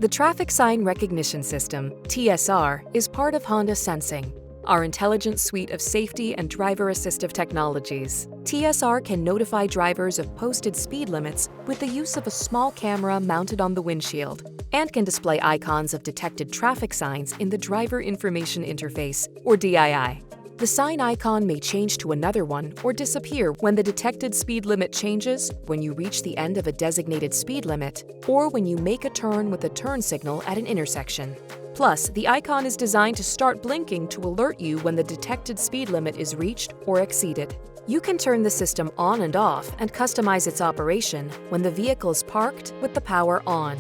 The Traffic Sign Recognition System, TSR, is part of Honda Sensing, our intelligent suite of safety and driver-assistive technologies. TSR can notify drivers of posted speed limits with the use of a small camera mounted on the windshield, and can display icons of detected traffic signs in the Driver Information Interface, or DII. The sign icon may change to another one or disappear when the detected speed limit changes, when you reach the end of a designated speed limit, or when you make a turn with a turn signal at an intersection. Plus, the icon is designed to start blinking to alert you when the detected speed limit is reached or exceeded. You can turn the system on and off and customize its operation when the vehicle is parked with the power on.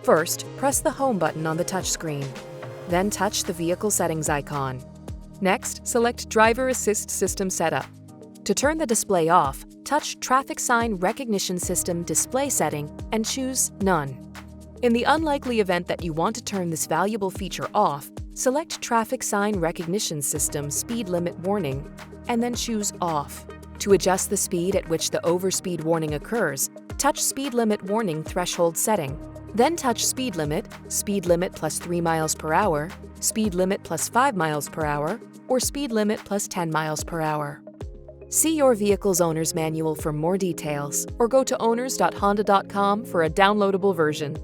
First, press the Home button on the touchscreen. Then touch the Vehicle Settings icon. Next, select Driver Assist System Setup. To turn the display off, touch Traffic Sign Recognition System Display Setting and choose None. In the unlikely event that you want to turn this valuable feature off, select Traffic Sign Recognition System Speed Limit Warning and then choose Off. To adjust the speed at which the overspeed warning occurs, touch Speed Limit Warning Threshold Setting. Then touch Speed Limit plus 3 miles per hour, Speed Limit plus 5 miles per hour, or Speed Limit plus 10 miles per hour. See your vehicle's owner's manual for more details, or go to owners.honda.com for a downloadable version.